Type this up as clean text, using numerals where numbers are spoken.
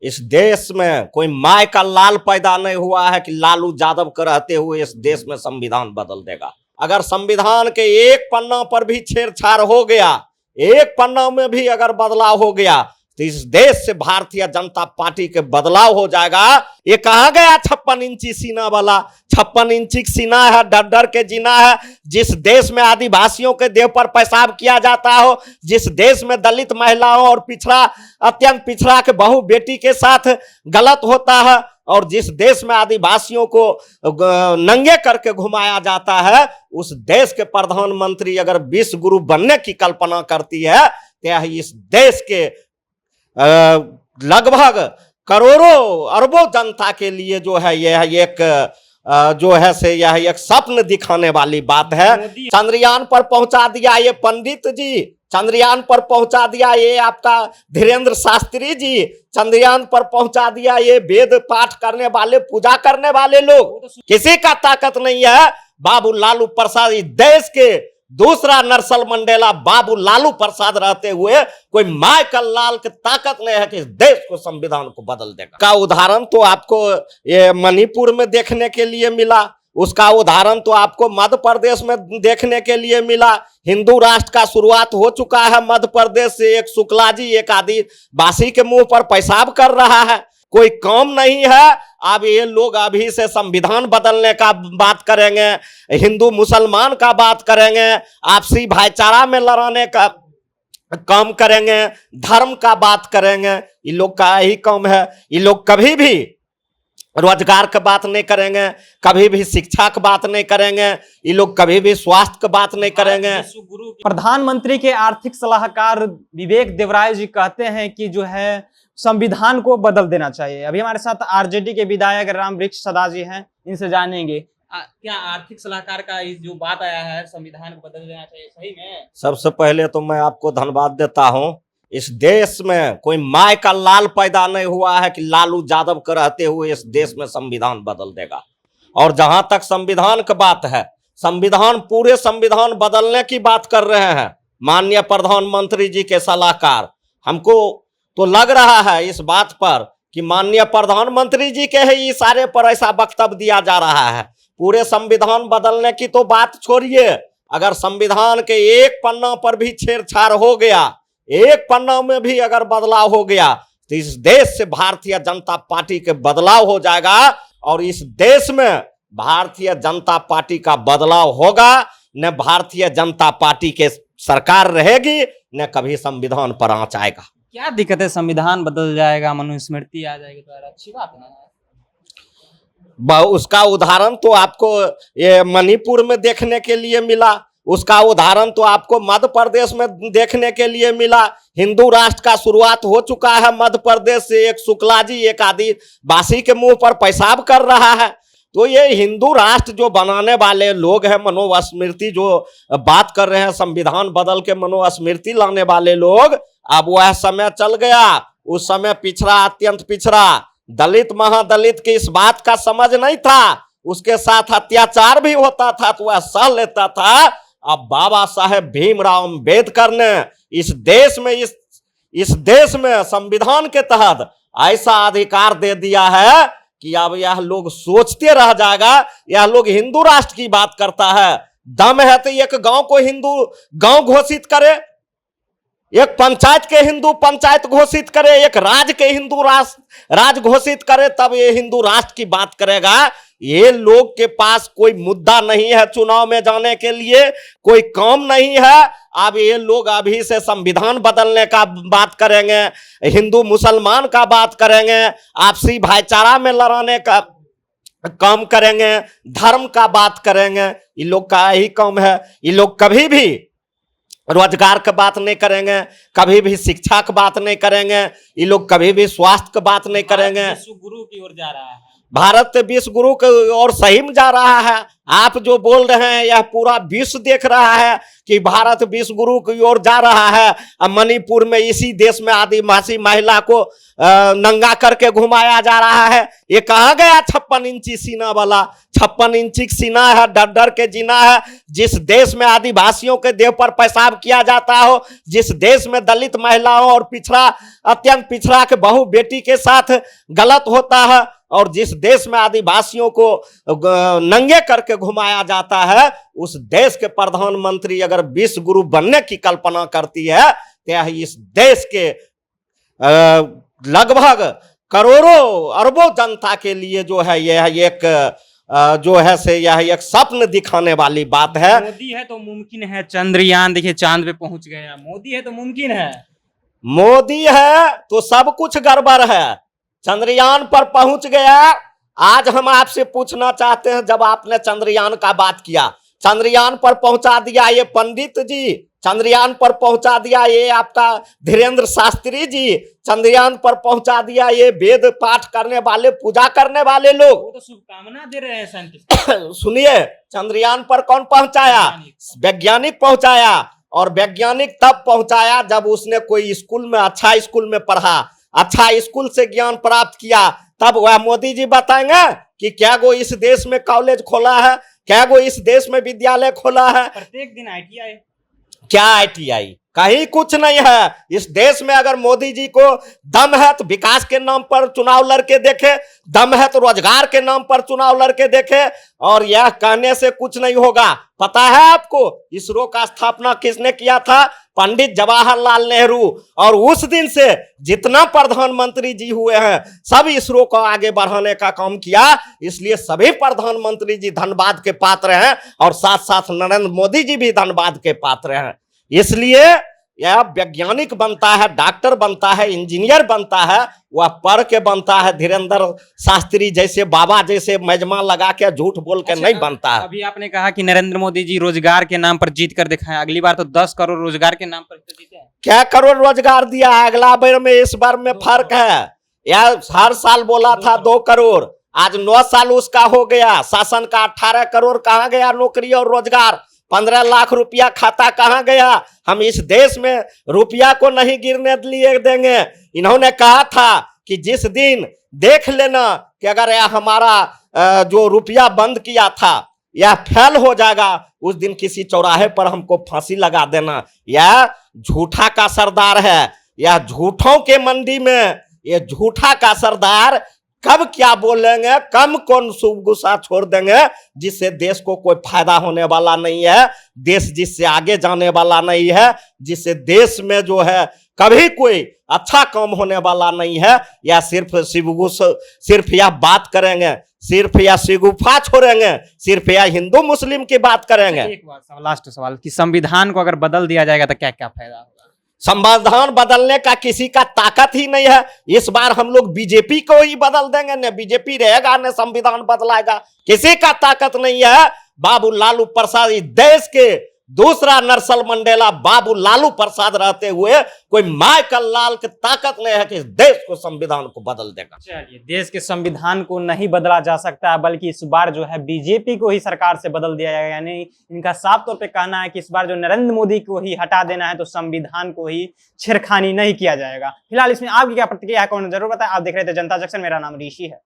इस देश में कोई माय का लाल पैदा नहीं हुआ है कि लालू यादव के रहते हुए इस देश में संविधान बदल देगा। अगर संविधान के एक पन्ना पर भी छेड़छाड़ हो गया, एक पन्ना में भी अगर बदलाव हो गया, तो इस देश से भारतीय जनता पार्टी के बदलाव हो जाएगा। ये कहा गया 56 इंची सीना वाला, 56 इंची सीना है, डर डर के जीना है। जिस देश में आदिवासियों के देह पर पेशाब किया जाता हो, जिस देश में दलित महिलाओं और पिछड़ा, अत्यंत पिछड़ा के बहू बेटी के साथ गलत होता है, और जिस देश में आदिवासियों को नंगे करके घुमाया जाता है, उस देश के प्रधानमंत्री अगर विश्व गुरु बनने की कल्पना करती है, तो इस देश के लगभग करोड़ों अरबों जनता के लिए जो है यह एक जो है से यह एक स्वप्न दिखाने वाली बात है। चंद्रयान पर पहुंचा दिया ये पंडित जी, चंद्रयान पर पहुंचा दिया ये आपका धीरेन्द्र शास्त्री जी, चंद्रयान पर पहुंचा दिया ये वेद पाठ करने वाले, पूजा करने वाले लोग। किसी का ताकत नहीं है। बाबू लालू प्रसाद इस देश के दूसरा नरसल मंडेला बाबू लालू प्रसाद रहते हुए कोई माइकल लाल की ताकत नहीं है कि इस देश को, संविधान को बदल देगा। का उदाहरण तो आपको ये मणिपुर में देखने के लिए मिला, उसका उदाहरण तो आपको मध्य प्रदेश में देखने के लिए मिला। हिंदू राष्ट्र का शुरुआत हो चुका है मध्य प्रदेश से। एक शुक्ला जी एक आदिवासी के मुंह पर पेशाब कर रहा है, कोई काम नहीं है। अब ये लोग अभी से संविधान बदलने का बात करेंगे, हिंदू मुसलमान का बात करेंगे, आपसी भाईचारा में लड़ाने का काम करेंगे, धर्म का बात करेंगे। ये लोग का ही काम है। ये लोग कभी भी रोजगार की बात नहीं करेंगे, कभी भी शिक्षा की बात नहीं करेंगे, ये लोग कभी भी स्वास्थ्य की बात नहीं करेंगे। प्रधानमंत्री के आर्थिक सलाहकार विवेक देवराय जी कहते हैं कि जो है संविधान को बदल देना चाहिए। अभी हमारे साथ आरजेडी के विधायक रामवृक्ष सदा जी हैं, इनसे जानेंगे क्या आर्थिक सलाहकार का जो बात आया है संविधान को बदल देना चाहिए, सही में? सबसे पहले तो मैं आपको धन्यवाद देता हूं। इस देश में कोई माय का लाल पैदा नहीं हुआ है कि लालू यादव के रहते हुए इस देश में संविधान बदल देगा। और जहां तक संविधान की बात है, संविधान पूरे संविधान बदलने की बात कर रहे हैं माननीय प्रधानमंत्री जी के सलाहकार। हमको तो लग रहा है इस बात पर कि माननीय प्रधानमंत्री जी के ही इशारे पर ऐसा वक्तव्य दिया जा रहा है। पूरे संविधान बदलने की तो बात छोड़िए, अगर संविधान के एक पन्ना पर भी छेड़छाड़ हो गया, एक पन्ना में भी अगर बदलाव हो गया, तो इस देश से भारतीय जनता पार्टी के बदलाव हो जाएगा। और इस देश में भारतीय जनता पार्टी का बदलाव होगा, न भारतीय जनता पार्टी के सरकार रहेगी, न कभी संविधान पर आंच आएगा। क्या दिक्कत है? संविधान बदल जाएगा, मनुस्मृति आ जाएगी, तो अच्छी बात है ना। उसका उदाहरण तो आपको ये मणिपुर में देखने के लिए मिला, उसका उदाहरण तो आपको मध्य प्रदेश में देखने के लिए मिला। हिंदू राष्ट्र का शुरुआत हो चुका है मध्य प्रदेश से। एक शुक्ला जी एक आदिवासी के मुंह पर पेशाब कर रहा है। तो ये हिंदू राष्ट्र जो बनाने वाले लोग हैं, मनुस्मृति जो बात कर रहे हैं, संविधान बदल के मनुस्मृति लाने वाले लोग, अब वह समय चल गया। उस समय पिछड़ा, अत्यंत पिछड़ा, दलित महादलित की इस बात का समझ नहीं था, उसके साथ अत्याचार भी होता था तो वह सह लेता था। अब बाबा साहेब भीमराव अम्बेडकर ने इस देश में संविधान के तहत ऐसा अधिकार दे दिया है कि अब यह लोग सोचते रह जाएगा। यह लोग हिंदू राष्ट्र की बात करता है, दम है तो एक गांव को हिंदू गांव घोषित करे, एक पंचायत के हिंदू पंचायत घोषित करे, एक राज्य के हिंदू राज्य घोषित करे, तब ये हिंदू राष्ट्र की बात करेगा। ये लोग के पास कोई मुद्दा नहीं है चुनाव में जाने के लिए, कोई काम नहीं है। अब ये लोग अभी से संविधान बदलने का बात करेंगे, हिंदू मुसलमान का बात करेंगे, आपसी भाईचारा में लड़ाने का काम करेंगे, धर्म का बात करेंगे। ये लोग का ही काम है। ये लोग कभी भी रोजगार की बात नहीं करेंगे, कभी भी शिक्षा की बात नहीं करेंगे, ये लोग कभी भी स्वास्थ्य की बात नहीं करेंगे। गुरु की ओर जा रहा है। भारत विश्व गुरु की ओर सही में जा रहा है। आप जो बोल रहे हैं यह पूरा विश्व देख रहा है कि भारत विश्व गुरु की ओर जा रहा है। अब मणिपुर में इसी देश में आदिवासी महिला को नंगा करके घुमाया जा रहा है। ये कहाँ गया 56 इंची सीना वाला? 56 इंची सीना है, डर डर के जीना है। जिस देश में आदिवासियों के देह पर पेशाब किया जाता हो, जिस देश में दलित महिलाओं और पिछड़ा, अत्यंत पिछड़ा के बहू बेटी के साथ गलत होता है, और जिस देश में आदिवासियों को नंगे करके घुमाया जाता है, उस देश के प्रधानमंत्री अगर विश्व गुरु बनने की कल्पना करती है तो इस देश के लगभग करोड़ों अरबों जनता के लिए जो है यह एक जो है से यह एक स्वप्न दिखाने वाली बात है। मोदी है तो मुमकिन है, चंद्रयान देखिए चांद पे पहुंच गया। मोदी है तो मुमकिन है, मोदी है तो सब कुछ गड़बड़ है। चंद्रयान पर पहुंच गया। आज हम आपसे पूछना चाहते हैं, जब आपने चंद्रयान का बात किया, चंद्रयान पर पहुंचा दिया ये पंडित जी, चंद्रयान पर पहुंचा दिया ये आपका धीरेन्द्र शास्त्री जी, चंद्रयान पर पहुंचा दिया ये वेद पाठ करने वाले, पूजा करने वाले लोग, वो तो शुभकामना दे रहे हैं साइंटिस्ट। सुनिए, चंद्रयान पर कौन पहुंचाया? वैज्ञानिक पहुंचाया। और वैज्ञानिक तब पहुंचाया जब उसने कोई स्कूल में, अच्छा स्कूल में पढ़ा, अच्छा स्कूल से ज्ञान प्राप्त किया। तब वह मोदी जी बताएंगे कि क्या गो इस देश में कॉलेज खोला है, क्या गो इस देश में विद्यालय खोला है। प्रत्येक दिन ITI, क्या ITI? कहीं कुछ नहीं है। इस देश में अगर मोदी जी को दम है तो विकास के नाम पर चुनाव लड़के देखे, दम है तो रोजगार के नाम पर चुनाव लड़के देखे, और यह कहने से कुछ नहीं होगा। पता है आपको इसरो का स्थापना किसने किया था? पंडित जवाहरलाल नेहरू। और उस दिन से जितना प्रधानमंत्री जी हुए हैं सब इसरो को आगे बढ़ाने का काम किया। इसलिए सभी प्रधानमंत्री जी धन्यवाद के पात्र हैं, और साथ साथ नरेंद्र मोदी जी भी धन्यवाद के पात्र हैं। इसलिए यह वैज्ञानिक बनता है, डॉक्टर बनता है, इंजीनियर बनता है, वह पढ़ के बनता है। धीरेन्द्र शास्त्री जैसे, बाबा जैसे मजमा लगा के झूठ बोल के नहीं बनता है। अभी आपने कहा कि नरेंद्र मोदी जी रोजगार के नाम पर जीत कर दिखाएं, अगली बार तो 10 करोड़ रोजगार के नाम पर तो जीते हैं। क्या करोड़ रोजगार दिया है? अगला बार में इस बार में फर्क है। यह हर साल बोला था 2 करोड़, आज 9 साल उसका हो गया शासन का। 18 करोड़ कहाँ गया नौकरी और रोजगार? 15 लाख रुपया खाता कहाँ गया? हम इस देश में रुपया को नहीं गिरने लिए देंगे। इन्होंने कहा था कि जिस दिन देख लेना कि अगर यह हमारा जो रुपया बंद किया था यह फेल हो जाएगा, उस दिन किसी चौराहे पर हमको फांसी लगा देना। यह झूठा का सरदार है, यह झूठों के मंडी में यह झूठा का सरदार कब क्या बोलेंगे, कम कौन शुभ गुस्सा छोड़ देंगे, जिससे देश को कोई फायदा होने वाला नहीं है, देश जिससे आगे जाने वाला नहीं है, जिससे देश में जो है कभी कोई अच्छा काम होने वाला नहीं है। या सिर्फ यह बात करेंगे, सिर्फ यह शिगुफा छोड़ेंगे, सिर्फ यह हिंदू मुस्लिम की बात करेंगे। एक बात, लास्ट सवाल कि संविधान को अगर बदल दिया जाएगा तो क्या क्या फायदा होगा? संविधान बदलने का किसी का ताकत ही नहीं है। इस बार हम लोग बीजेपी को ही बदल देंगे, न बीजेपी रहेगा न संविधान बदलाएगा। किसी का ताकत नहीं है। बाबू लालू प्रसाद, इस देश के दूसरा नेल्सन मंडेला बाबू लालू प्रसाद रहते हुए कोई माइकल लाल की ताकत नहीं है कि इस देश को, संविधान को बदल देगा। चलिए, देश के संविधान को नहीं बदला जा सकता, बल्कि इस बार जो है बीजेपी को ही सरकार से बदल दिया जाएगा। यानी इनका साफ तौर पे कहना है कि इस बार जो नरेंद्र मोदी को ही हटा देना है, तो संविधान को ही छेड़खानी नहीं किया जाएगा। फिलहाल इसमें आपकी क्या प्रतिक्रिया है, कौन जरूर बताएं। आप देख रहे थे जनता जंक्शन, मेरा नाम ऋषि है।